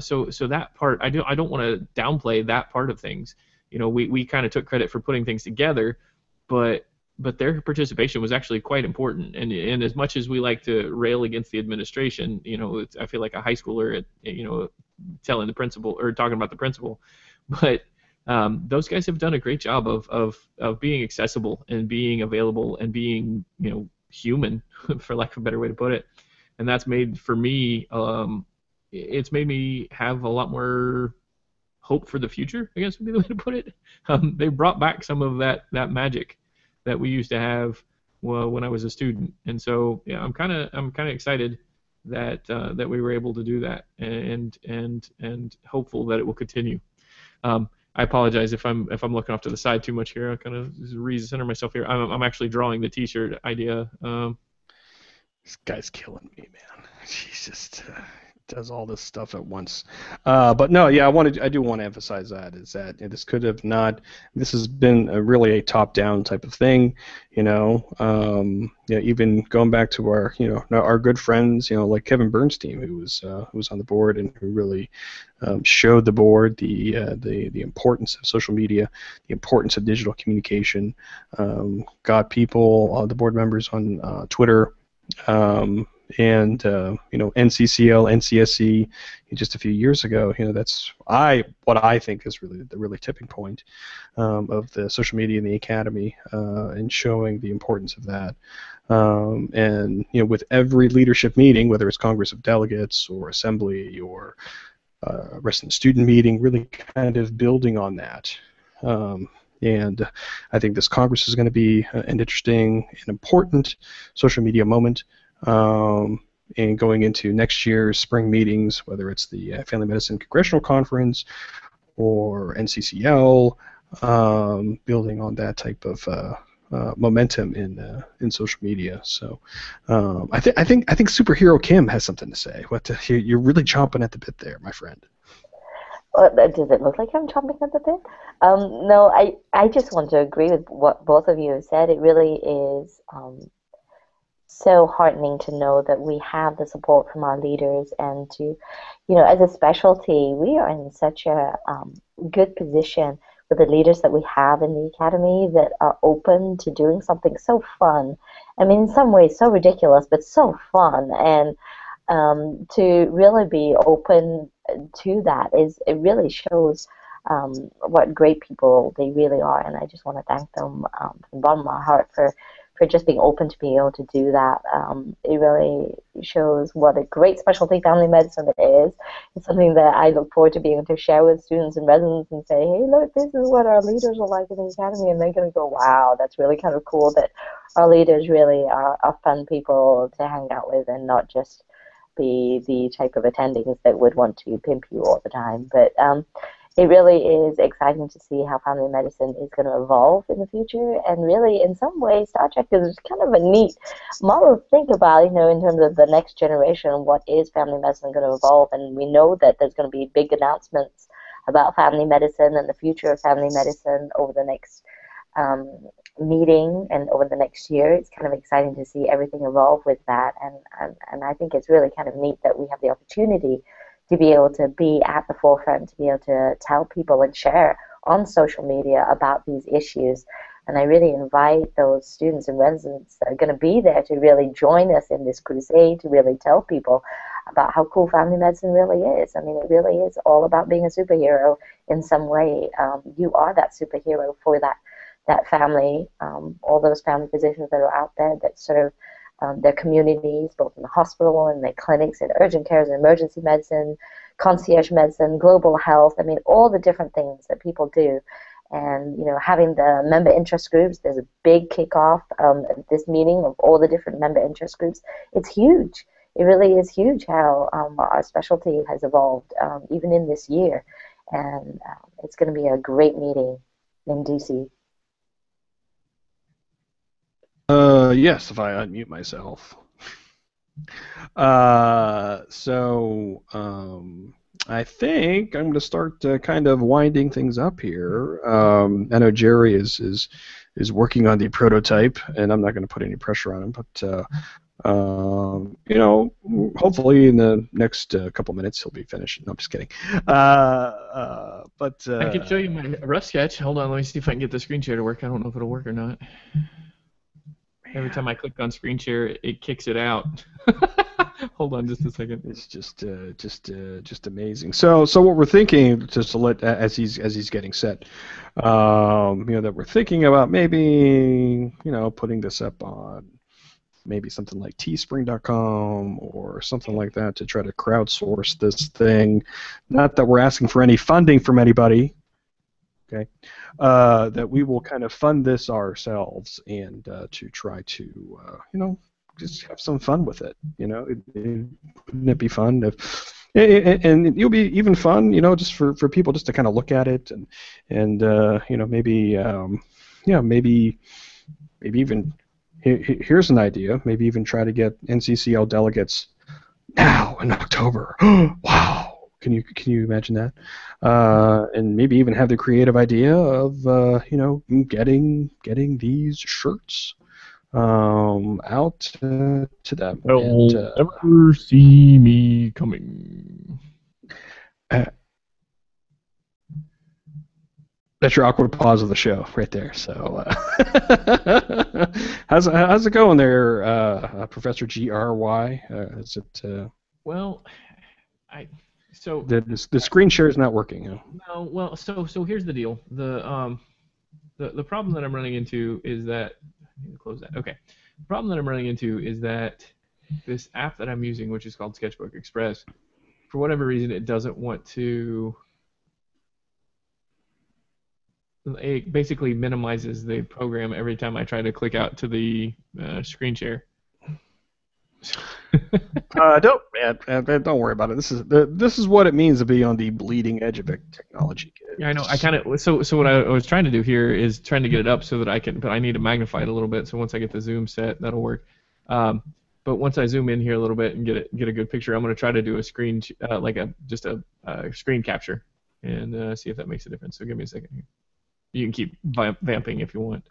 So that part, I don't want to downplay that part of things. We kind of took credit for putting things together, but their participation was actually quite important. And as much as we like to rail against the administration, I feel like a high schooler telling the principal or talking about the principal, but those guys have done a great job of being accessible and being available and being human, for lack of a better way to put it. And that's made, for me, it's made me have a lot more hope for the future, I guess would be the way to put it. They brought back some of that magic that we used to have when I was a student, and so yeah, I'm kind of excited that we were able to do that, and hopeful that it will continue. I apologize if I'm looking off to the side too much here. I kind of recenter myself here. I'm actually drawing the T-shirt idea. This guy's killing me, man. He just does all this stuff at once. But no, yeah, I do want to emphasize that this could have not. This has been really a top-down type of thing, even going back to our good friends, like Kevin Bernstein, who was on the board and who really showed the board the importance of social media, the importance of digital communication. Got people, the board members on Twitter. And NCCL, NCSC, just a few years ago, that's what I think is really the tipping point of the social media in the academy, and showing the importance of that. And with every leadership meeting, whether it's Congress of Delegates or Assembly or resident student meeting, really kind of building on that. And I think this Congress is going to be an interesting and important social media moment. And going into next year's spring meetings, whether it's the Family Medicine Congressional Conference or NCCL, building on that type of momentum in social media. So I think Superhero Kim has something to say. You're really chomping at the bit there, my friend. Does it look like I'm chomping at the bit? No, I just want to agree with what both of you have said. It really is so heartening to know that we have the support from our leaders, and to, as a specialty, we are in such a good position with the leaders that we have in the academy that are open to doing something so fun. I mean, in some ways so ridiculous, but so fun. And to really be open to that it really shows what great people they really are, and I just want to thank them from the bottom of my heart for just being open to being able to do that. It really shows what a great specialty family medicine it is. It's something that I look forward to being able to share with students and residents and say, hey, look, this is what our leaders are like in the academy, and they're going to go, wow, that's really kind of cool that our leaders really are fun people to hang out with and not just be the type of attendings that would want to pimp you all the time. But it really is exciting to see how family medicine is going to evolve in the future, and really, in some ways, Star Trek is kind of a neat model to think about, in terms of the next generation, what is family medicine going to evolve, and we know that there's going to be big announcements about family medicine and the future of family medicine over the next meeting and over the next year. It's kind of exciting to see everything evolve with that, and I think it's really kind of neat that we have the opportunity to be able to be at the forefront, to be able to tell people and share on social media about these issues. And I really invite those students and residents that are going to be there to really join us in this crusade, to really tell people about how cool family medicine really is. I mean, it really is all about being a superhero in some way. You are that superhero for that family, all those family physicians that are out there that serve their communities, both in the hospital and their clinics, and urgent cares and emergency medicine, concierge medicine, global health. I mean, all the different things that people do. And, having the member interest groups, there's a big kickoff at this meeting of all the different member interest groups. It's huge. It really is huge how our specialty has evolved, even in this year. And it's going to be a great meeting in D.C. Yes, if I unmute myself. I think I'm going to start kind of winding things up here. I know Jerry is working on the prototype, and I'm not going to put any pressure on him, but hopefully in the next couple minutes he'll be finished. No, I'm just kidding. But I can show you my rough sketch. Hold on, let me see if I can get the screen share to work. I don't know if it'll work or not. Every time I click on screen share, it kicks it out. Hold on just a second. It's just amazing. So what we're thinking, just to let as he's getting set, that we're thinking about maybe putting this up on maybe something like teespring.com or something like that to try to crowdsource this thing. Not that we're asking for any funding from anybody. Okay, that we will kind of fund this ourselves and to try to just have some fun with it. Wouldn't it be fun if? And it'll be even fun, just for people just to kind of look at it and maybe maybe even here's an idea. Maybe even try to get NCCL delegates now in October. Wow. Can you imagine that? And maybe even have the creative idea of getting these shirts out to them. They'll never see me coming. That's your awkward pause of the show right there. So, how's it going there, Professor GRY? Is it? Well, So the screen share is not working. No, well, so here's the deal. The problem that I'm running into is that I need to close that. Okay. The problem that I'm running into is that this app that I'm using, which is called Sketchbook Express, for whatever reason, it doesn't want to. It basically minimizes the program every time I try to click out to the screen share. Don't worry about it. This is what it means to be on the bleeding edge of technology. Yeah, I know. I kind of so what I was trying to do here is trying to get it up so that I can, but I need to magnify it a little bit. So once I get the zoom set, that'll work. But once I zoom in here a little bit and get a good picture, I'm going to try to do a screen just a screen capture and see if that makes a difference. So give me a second here. You can keep vamping if you want.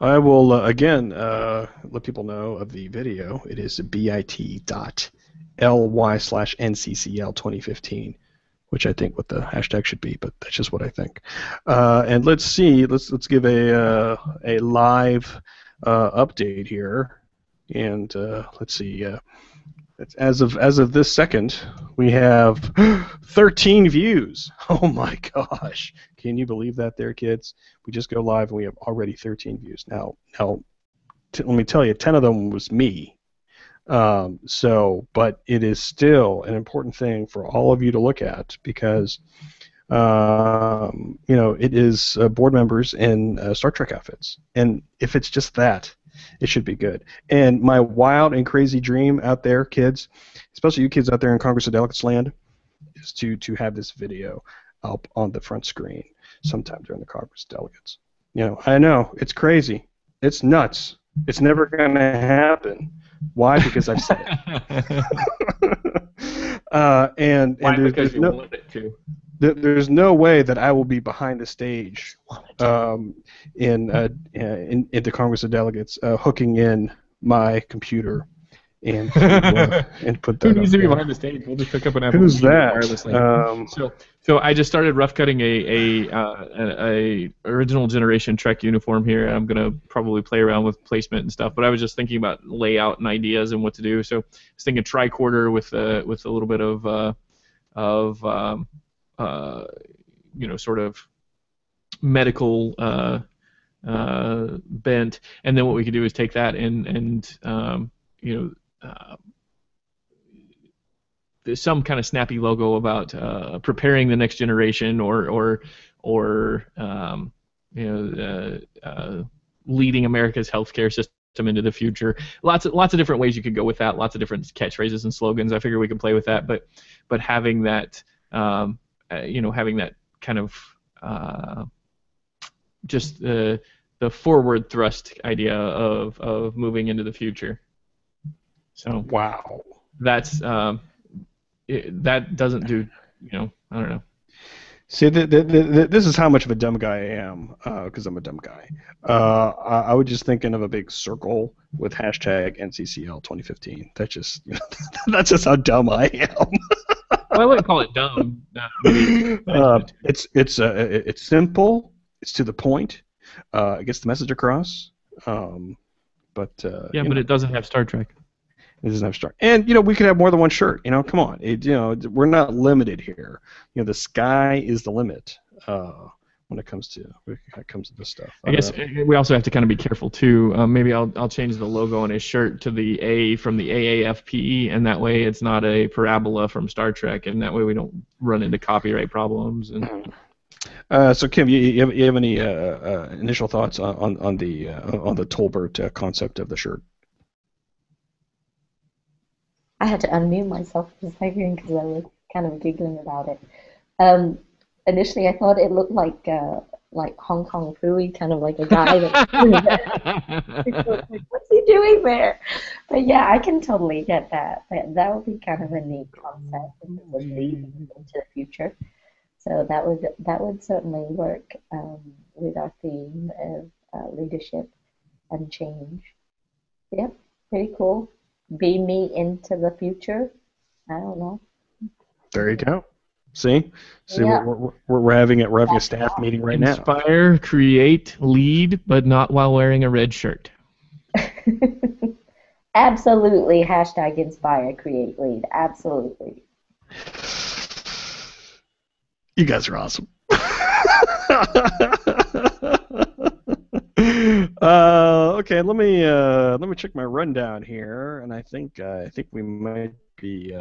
I will, again, let people know of the video. It is bit.ly/NCCL2015, which I think what the hashtag should be, but that's just what I think. And let's see, let's give a live update here. And let's see, as of this second, we have 13 views. Oh my gosh! Can you believe that, there, kids? We just go live and we have already 13 views. Now, let me tell you, 10 of them was me. But it is still an important thing for all of you to look at because, it is board members in Star Trek outfits, and if it's just that, it should be good. And my wild and crazy dream out there, kids, especially you kids out there in Congress of Delegates land, is to have this video up on the front screen sometime during the Congress of Delegates. I know it's crazy, it's nuts, it's never going to happen. Why? Because I've said it. And because you want it to. There's no way that I will be behind the stage in the Congress of Delegates hooking in my computer and put that. Who needs to be there. behind the stage? We'll just pick up an Apple Who's that? wirelessly. So I just started rough cutting a original generation Trek uniform here. I'm gonna probably play around with placement and stuff. But I was just thinking about layout and ideas and what to do. So I was thinking tricorder with a little bit of sort of medical bent, and then what we could do is take that and there's some kind of snappy logo about preparing the next generation or leading America's healthcare system into the future. Lots of different ways you could go with that. Lots of different catchphrases and slogans. I figure we can play with that, but having that having that kind of just the forward thrust idea of moving into the future. So wow, that's that doesn't do, I don't know. See, this is how much of a dumb guy I am, because I'm a dumb guy. I was just thinking of a big circle with hashtag NCCL 2015. That's just, that's just how dumb I am. Well, I wouldn't call it dumb. It's simple. It's to the point. It gets the message across. But it doesn't have Star Trek. It doesn't have Star. And we could have more than one shirt. Come on. We're not limited here. The sky is the limit when it comes to this stuff. I guess we also have to kind of be careful too. Maybe I'll change the logo on his shirt to the A from the AAFPE, and that way it's not a parabola from Star Trek, and that way we don't run into copyright problems. And so Kim, you have any initial thoughts on the Tolbert concept of the shirt? I had to unmute myself for a second because I was kind of giggling about it. Initially, I thought it looked like Hong Kong Phooey, kind of like a guy what's he doing there? But yeah, I can totally get that. That would be kind of a neat concept and it would lead into the future. So that would certainly work with our theme of leadership and change. Yep, pretty cool. Beam me into the future. I don't know. There you go. See, Yeah. we're having a staff meeting right now. Inspire, create, lead, but not while wearing a red shirt. Absolutely. Hashtag inspire, create, lead. Absolutely. You guys are awesome. Okay, let me check my rundown here, and I think we might be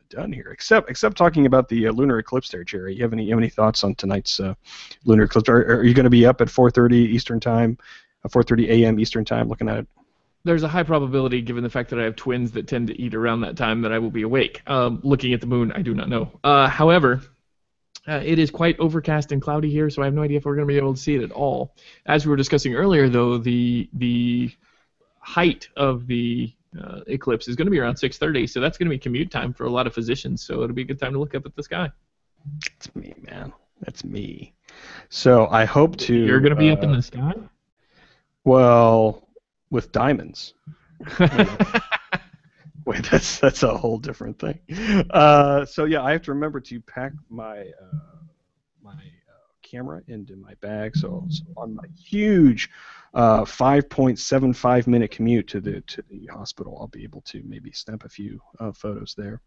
done here. Except talking about the lunar eclipse there, Jerry. You have any thoughts on tonight's lunar eclipse? Are you going to be up at 4:30 Eastern time, 4:30 a.m. Eastern time, looking at it? There's a high probability, given the fact that I have twins that tend to eat around that time, that I will be awake. Looking at the moon, I do not know. However, it is quite overcast and cloudy here, so I have no idea if we're going to be able to see it at all. As we were discussing earlier, though, the height of the eclipse is going to be around 6:30, so that's going to be commute time for a lot of physicians, so it'll be a good time to look up at the sky. That's me, man. That's me. So I hope to... You're going to be up in the sky? Well, with diamonds. Wait, that's a whole different thing. So yeah, I have to remember to pack my camera into my bag. So on my huge 5.75-minute commute to the hospital, I'll be able to maybe snap a few photos there.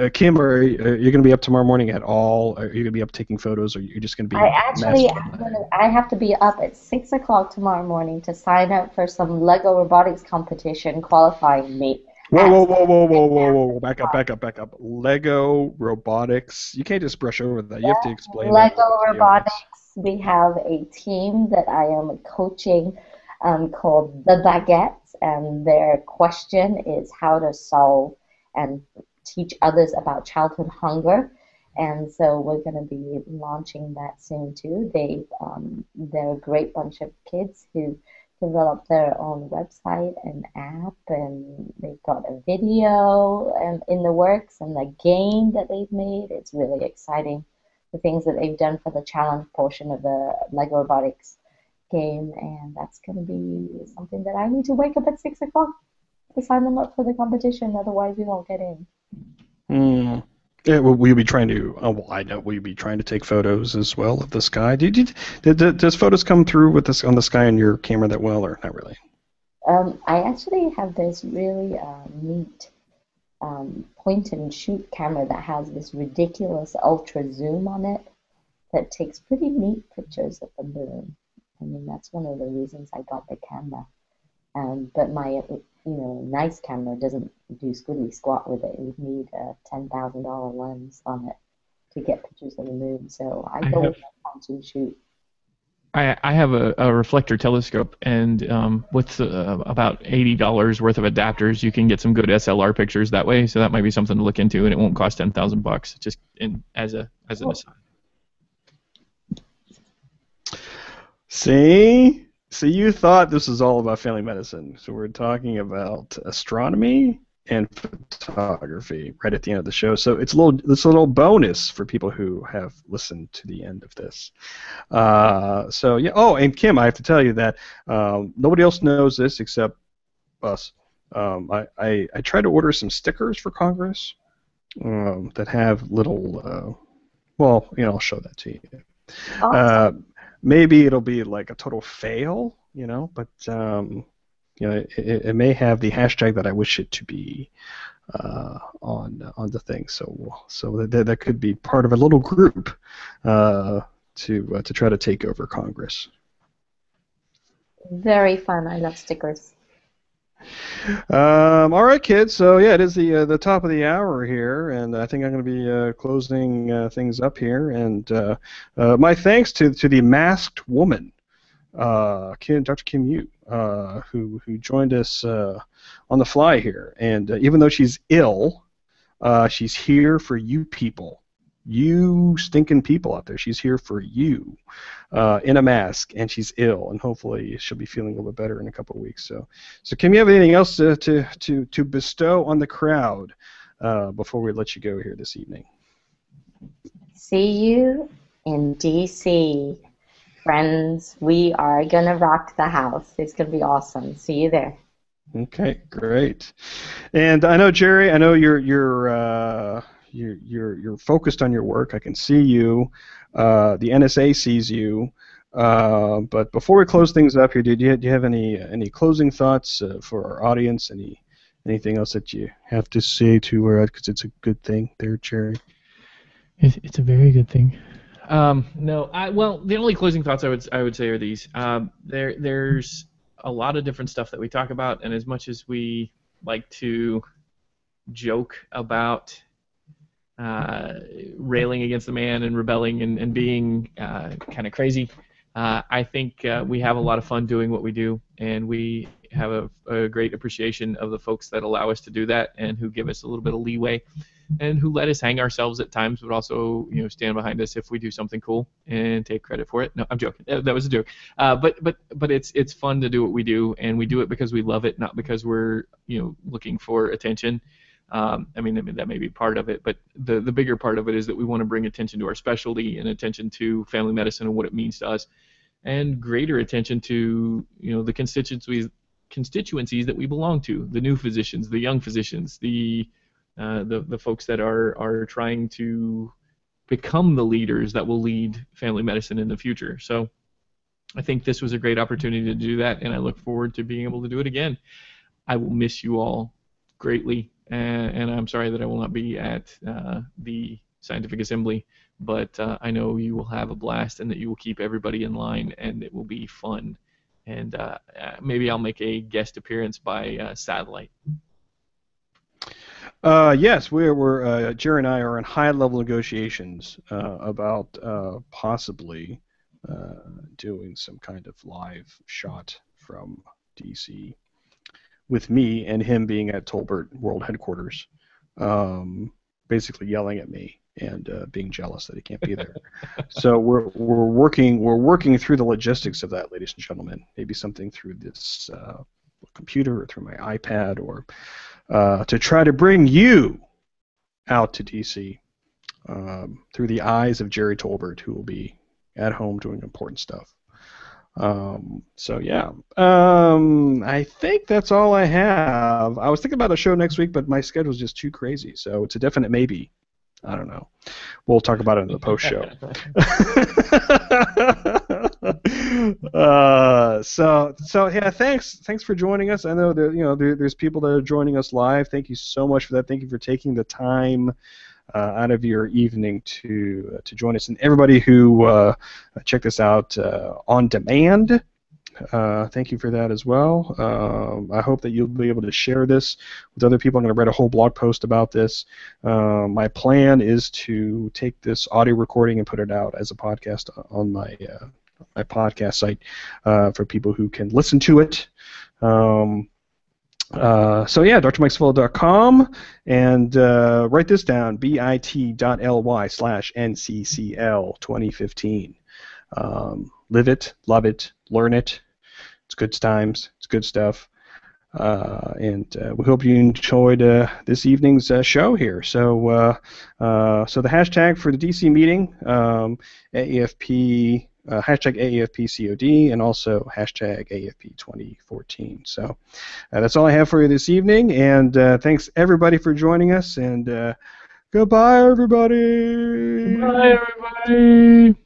Kim, are you going to be up tomorrow morning at all? Are you going to be up taking photos, or are you just going to be? I have to be up at 6 o'clock tomorrow morning to sign up for some Lego robotics competition qualifying me. Whoa. Back up. Lego robotics. You can't just brush over that. You have to explain Lego that. robotics. We have a team that I am coaching called the Baguettes, and their question is how to solve and teach others about childhood hunger. And so we're going to be launching that soon too. They're a great bunch of kids who developed their own website and app, and they've got a video in the works, and the game that they've made. It's really exciting, the things that they've done for the challenge portion of the Lego Robotics game, and that's going to be something that I need to wake up at 6 o'clock to sign them up for the competition, otherwise we won't get in. Yeah, will you be trying to? I know. Will you be trying to take photos as well of the sky? Does photos come through with this on the sky on your camera that well, or not really? I actually have this really neat point and shoot camera that has this ridiculous ultra zoom on it that takes pretty neat pictures of the moon. I mean, that's one of the reasons I got the camera. But my nice camera doesn't do squiddly squat with it. It would need a $10,000 lens on it to get pictures of the moon. So I go with my point and shoot. I have a reflector telescope, and with about $80 worth of adapters, you can get some good SLR pictures that way. So that might be something to look into, and it won't cost $10,000. Just as an aside. See, you thought this was all about family medicine. So we're talking about astronomy and photography right at the end of the show. So it's a little bonus for people who have listened to the end of this. So yeah. Oh, and Kim, I have to tell you that nobody else knows this except us. I tried to order some stickers for Congress that have little. I'll show that to you. Awesome. Maybe it'll be like a total fail, but it may have the hashtag that I wish it to be on the thing. So that could be part of a little group to try to take over Congress. Very fun. I love stickers. All right, kids. So yeah, it is the top of the hour here, and I think I'm going to be closing things up here. And my thanks to the masked woman, Dr. Kim Yu, who joined us on the fly here. And even though she's ill, she's here for you people. You stinking people out there. She's here for you in a mask, and she's ill, and hopefully she'll be feeling a little bit better in a couple of weeks. So Kim, you have anything else to bestow on the crowd before we let you go here this evening? See you in D.C., friends. We are going to rock the house. It's going to be awesome. See you there. Okay, great. And I know, Jerry, you're focused on your work. I can see you. The NSA sees you. But before we close things up here, do you have any closing thoughts for our audience? Anything else that you have to say to her? Because it's a good thing there, Jerry. It's a very good thing. No, the only closing thoughts I would say are these. There's a lot of different stuff that we talk about, and as much as we like to joke about railing against the man and rebelling and being kind of crazy, I think we have a lot of fun doing what we do, and we have a great appreciation of the folks that allow us to do that and who give us a little bit of leeway and who let us hang ourselves at times, but also stand behind us if we do something cool and take credit for it. No, I'm joking. That was a joke. But it's fun to do what we do, and we do it because we love it, not because we're looking for attention. I mean that may be part of it, but the bigger part of it is that we want to bring attention to our specialty and attention to family medicine and what it means to us, and greater attention to the constituencies that we belong to, the new physicians, the young physicians, the folks that are trying to become the leaders that will lead family medicine in the future. So I think this was a great opportunity to do that, and I look forward to being able to do it again. I will miss you all greatly, and I'm sorry that I will not be at the Scientific Assembly, but I know you will have a blast and that you will keep everybody in line, and it will be fun. And maybe I'll make a guest appearance by satellite. Yes, we're Jerry and I are in high-level negotiations about possibly doing some kind of live shot from DC with me and him being at Tolbert World Headquarters, basically yelling at me and being jealous that he can't be there. So we're working through the logistics of that, ladies and gentlemen. Maybe something through this computer or through my iPad, or to try to bring you out to DC through the eyes of Jerry Tolbert, who will be at home doing important stuff. So yeah, I think that's all I have. I was thinking about a show next week, but my schedule is just too crazy, so it's a definite maybe. I don't know. We'll talk about it in the post show. So yeah, thanks for joining us. I know that there's people that are joining us live. Thank you so much for that. Thank you for taking the time out of your evening to join us, and everybody who checked this out on demand. Thank you for that as well. I hope that you'll be able to share this with other people. I'm going to write a whole blog post about this. My plan is to take this audio recording and put it out as a podcast on my podcast site for people who can listen to it. So yeah, drmikesfellow.com, and write this down, bit.ly/NCCL2015. Live it, love it, learn it. It's good times. It's good stuff. And we hope you enjoyed this evening's show here. So the hashtag for the DC meeting, AAFP, hashtag AAFPCOD, and also hashtag AAFP2014. So that's all I have for you this evening. And thanks everybody for joining us. And goodbye, everybody. Goodbye, everybody.